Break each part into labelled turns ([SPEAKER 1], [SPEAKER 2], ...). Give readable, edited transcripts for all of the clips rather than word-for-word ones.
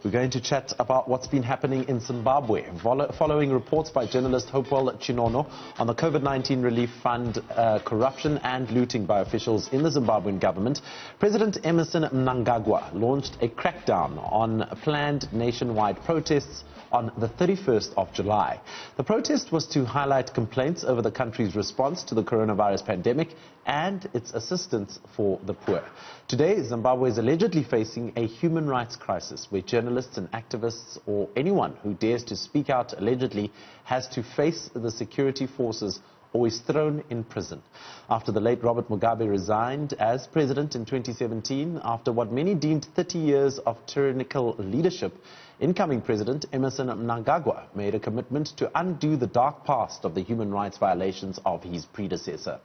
[SPEAKER 1] We're going to chat about what's been happening in Zimbabwe, following reports by journalist Hopewell Chinono on the COVID-19 relief fund, corruption and looting by officials in the Zimbabwean government. President Emmerson Mnangagwa launched a crackdown on planned nationwide protests on the 31st of July. The protest was to highlight complaints over the country's response to the coronavirus pandemic and its assistance for the poor. Today, Zimbabwe is allegedly facing a human rights crisis where journalists and activists or anyone who dares to speak out allegedly has to face the security forces or is thrown in prison. After the late Robert Mugabe resigned as president in 2017, after what many deemed 30 years of tyrannical leadership, incoming President Emmerson Mnangagwa made a commitment to undo the dark past of the human rights violations of his predecessor.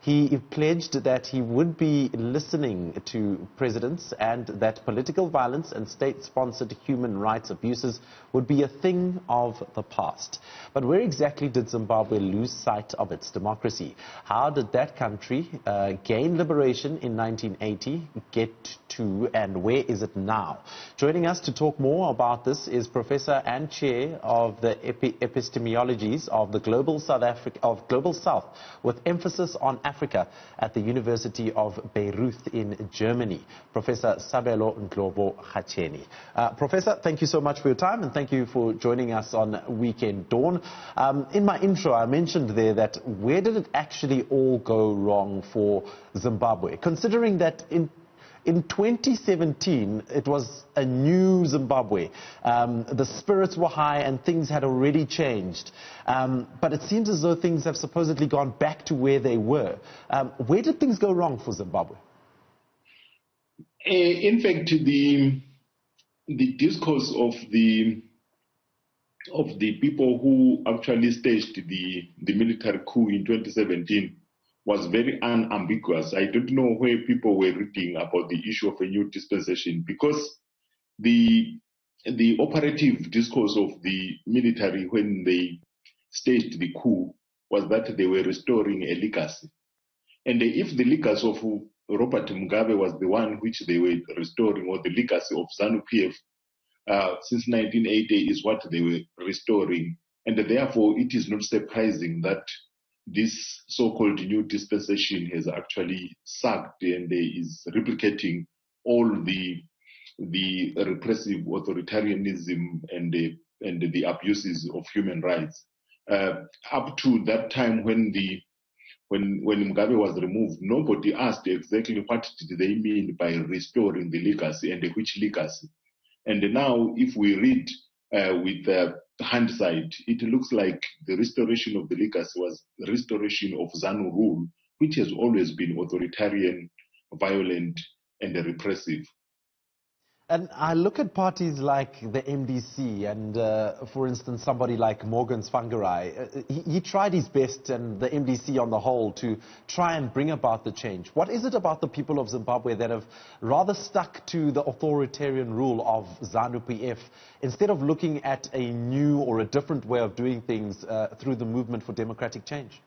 [SPEAKER 1] He pledged that he would be listening to presidents and that political violence and state-sponsored human rights abuses would be a thing of the past. But where exactly did Zimbabwe lose sight of its democracy? How did that country gain liberation in 1980, get to, and where is it now? Joining us to talk more about this is Professor and Chair of the Epistemologies of the Global South, with emphasis on Africa at the University of Bayreuth in Germany, Professor Sabelo Ndlovu-Gatsheni. Professor, thank you so much for your time and thank you for joining us on Weekend Dawn. In my intro, I mentioned there that where did it actually all go wrong for Zimbabwe, considering that in 2017, it was a new Zimbabwe. The spirits were high and things had already changed. But it seems as though things have supposedly gone back to where they were. Where did things go wrong for Zimbabwe?
[SPEAKER 2] In fact, the discourse of the people who actually staged the military coup in 2017 was very unambiguous. I don't know where people were reading about the issue of a new dispensation, because the operative discourse of the military when they staged the coup was that they were restoring a legacy. And if the legacy of Robert Mugabe was the one which they were restoring, or the legacy of ZANU-PF since 1980 is what they were restoring, and therefore it is not surprising that this so-called new dispensation has actually sucked and is replicating all the repressive authoritarianism and the abuses of human rights. Up to that time when Mugabe was removed, nobody asked exactly what did they mean by restoring the legacy and which legacy. And now, if we read with hindsight, it looks like the restoration of the legacy was the restoration of ZANU rule, which has always been authoritarian, violent, and repressive.
[SPEAKER 1] And I look at parties like the MDC and, for instance, somebody like Morgan Tsvangirai. He tried his best, and the MDC on the whole, to try and bring about the change. What is it about the people of Zimbabwe that have rather stuck to the authoritarian rule of ZANU-PF instead of looking at a new or a different way of doing things through the movement for democratic change?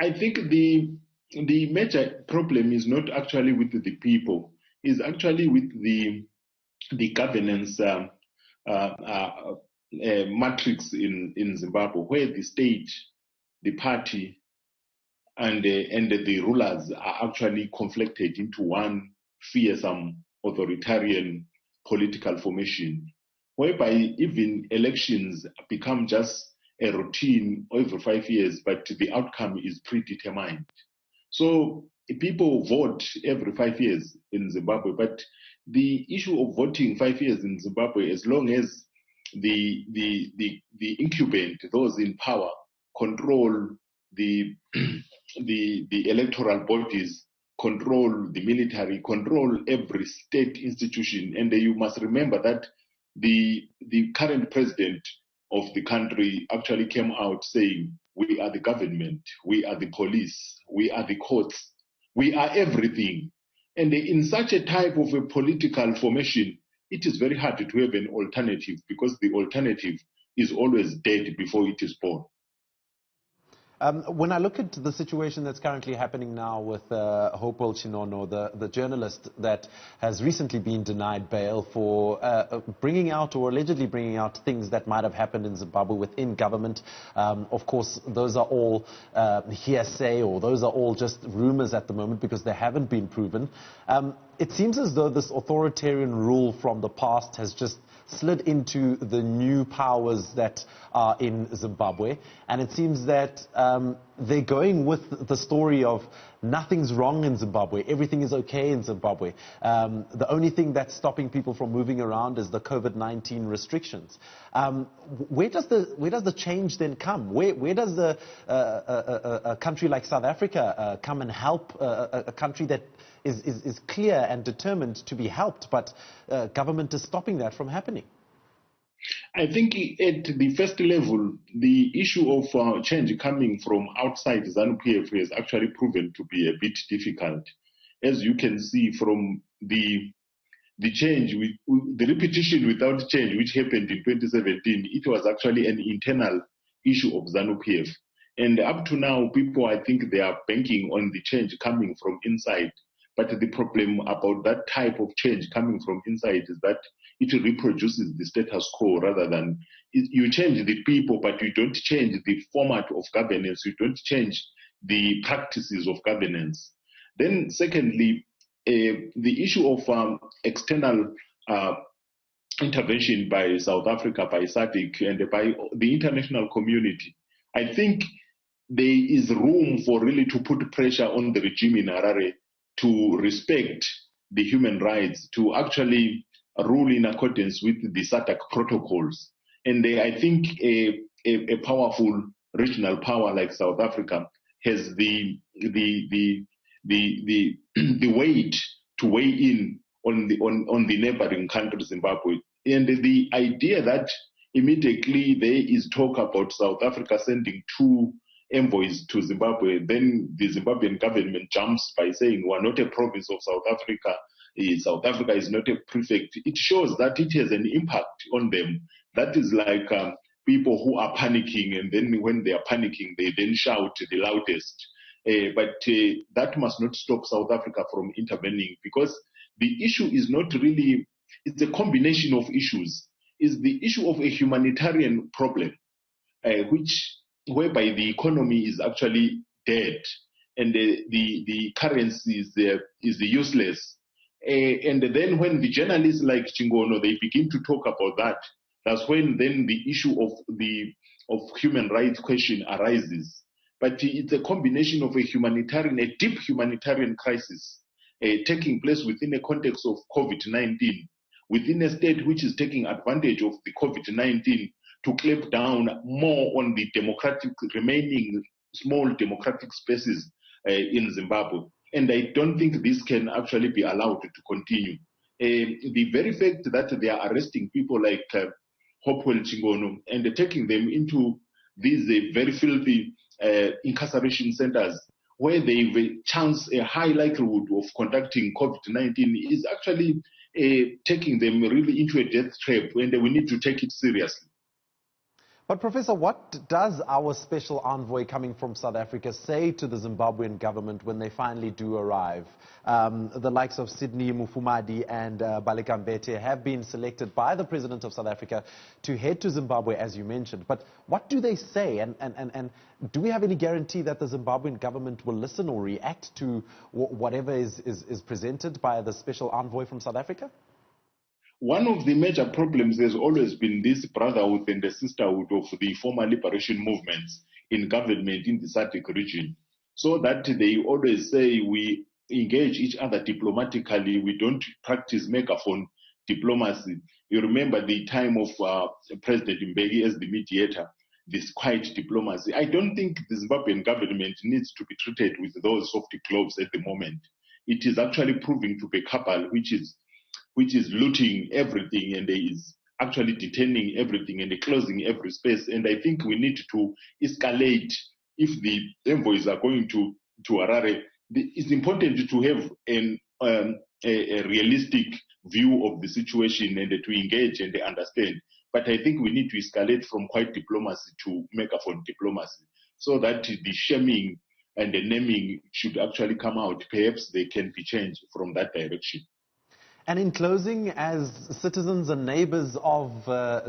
[SPEAKER 2] I think the major problem is not actually with the people, is actually with the governance matrix in Zimbabwe, where the state, the party, and the rulers are actually conflicted into one fearsome authoritarian political formation, whereby even elections become just a routine every 5 years, but the outcome is predetermined. So people vote every 5 years in Zimbabwe, but the issue of voting 5 years in Zimbabwe, as long as the incumbent, those in power, control the electoral bodies, control the military, control every state institution. And you must remember that the current president of the country actually came out saying, we are the government, we are the police, we are the courts, we are everything. And in such a type of a political formation, it is very hard to have an alternative, because the alternative is always dead before it is born.
[SPEAKER 1] When I look at the situation that's currently happening now with Hopewell Chinono, the journalist that has recently been denied bail for bringing out or allegedly bringing out things that might have happened in Zimbabwe within government. Of course, those are all hearsay, or those are all just rumors at the moment because they haven't been proven. It seems as though this authoritarian rule from the past has just slid into the new powers that are in Zimbabwe, and it seems that they're going with the story of nothing's wrong in Zimbabwe, everything is okay in Zimbabwe. The only thing that's stopping people from moving around is the COVID-19 restrictions. Where does the change then come? Where does a country like South Africa come and help a country that is clear and determined to be helped, but government is stopping that from happening?
[SPEAKER 2] I think at the first level, the issue of change coming from outside ZANU-PF has actually proven to be a bit difficult. As you can see from the change, the repetition without change, which happened in 2017, it was actually an internal issue of ZANU-PF. And up to now, people, I think they are banking on the change coming from inside. But the problem about that type of change coming from inside is that it reproduces the status quo rather than you change the people, but you don't change the format of governance. You don't change the practices of governance. Then secondly, the issue of external intervention by South Africa, by SADC, and by the international community. I think there is room for really to put pressure on the regime in Harare to respect the human rights, to actually rule in accordance with the SADC protocols. And I think a powerful regional power like South Africa has the weight to weigh in on the neighboring country, Zimbabwe. And the idea that immediately there is talk about South Africa sending 2 envoys to Zimbabwe, then the Zimbabwean government jumps by saying we're not a province of South Africa, South Africa is not a prefect. It shows that it has an impact on them. That is like people who are panicking, and then when they are panicking, they then shout the loudest. But that must not stop South Africa from intervening, because the issue is not really, it's a combination of issues. It's the issue of a humanitarian problem, whereby the economy is actually dead and the currency is useless. And then when the journalists like Chingono, they begin to talk about that, that's when then the issue of human rights question arises. But it's a combination of a deep humanitarian crisis taking place within a context of COVID-19, within a state which is taking advantage of the COVID-19 to clamp down more on the remaining small democratic spaces in Zimbabwe. And I don't think this can actually be allowed to continue. The very fact that they are arresting people like Hopewell Chinono and taking them into these very filthy incarceration centers where they have a chance, a high likelihood of conducting COVID-19 is actually taking them really into a death trap, and we need to take it seriously.
[SPEAKER 1] But Professor, what does our special envoy coming from South Africa say to the Zimbabwean government when they finally do arrive? The likes of Sydney Mufumadi and Baleka Mbete have been selected by the President of South Africa to head to Zimbabwe, as you mentioned. But what do they say? And do we have any guarantee that the Zimbabwean government will listen or react to whatever is presented by the special envoy from South Africa?
[SPEAKER 2] One of the major problems has always been this brotherhood and the sisterhood of the former liberation movements in government in the SADC region. So that they always say we engage each other diplomatically, we don't practice megaphone diplomacy. You remember the time of President Mbeki as the mediator, this quiet diplomacy. I don't think the Zimbabwean government needs to be treated with those soft gloves at the moment. It is actually proving to be a cabal which is looting everything and is actually detaining everything and closing every space. And I think we need to escalate. If the envoys are going to Harare, it's important to have a realistic view of the situation and to engage and understand. But I think we need to escalate from quiet diplomacy to megaphone diplomacy. so that the shaming and the naming should actually come out. Perhaps they can be changed from that direction.
[SPEAKER 1] And in closing, as citizens and neighbors of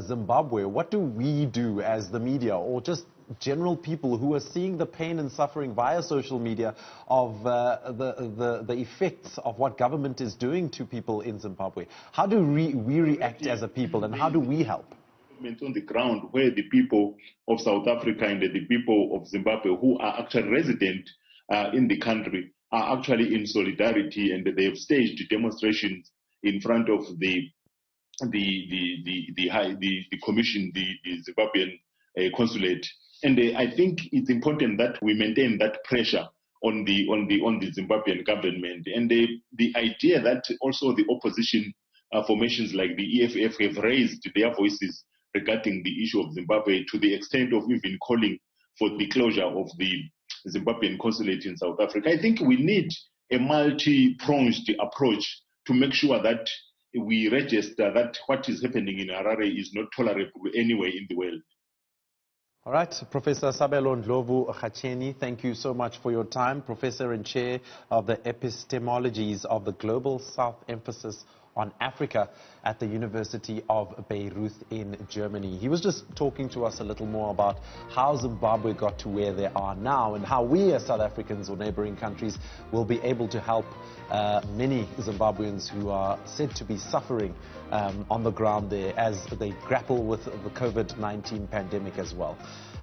[SPEAKER 1] Zimbabwe, what do we do as the media or just general people who are seeing the pain and suffering via social media of the effects of what government is doing to people in Zimbabwe? How do we react as a people, and how do we help?
[SPEAKER 2] On the ground, where the people of South Africa and the people of Zimbabwe who are actually resident in the country are actually in solidarity, and they have staged demonstrations in front of the commission, the Zimbabwean consulate. And I think it's important that we maintain that pressure on the Zimbabwean government. And the idea that also the opposition formations like the EFF have raised their voices regarding the issue of Zimbabwe, to the extent of even calling for the closure of the Zimbabwean consulate in South Africa. I think we need a multi-pronged approach to make sure that we register that what is happening in Harare is not tolerable anywhere in the world.
[SPEAKER 1] All right, Professor Sabelo Ndlovu-Gatsheni, thank you so much for your time. Professor and Chair of the Epistemologies of the Global South Emphasis on Africa at the University of Bayreuth in Germany. He was just talking to us a little more about how Zimbabwe got to where they are now, and how we as South Africans or neighboring countries will be able to help many Zimbabweans who are said to be suffering on the ground there as they grapple with the COVID-19 pandemic as well.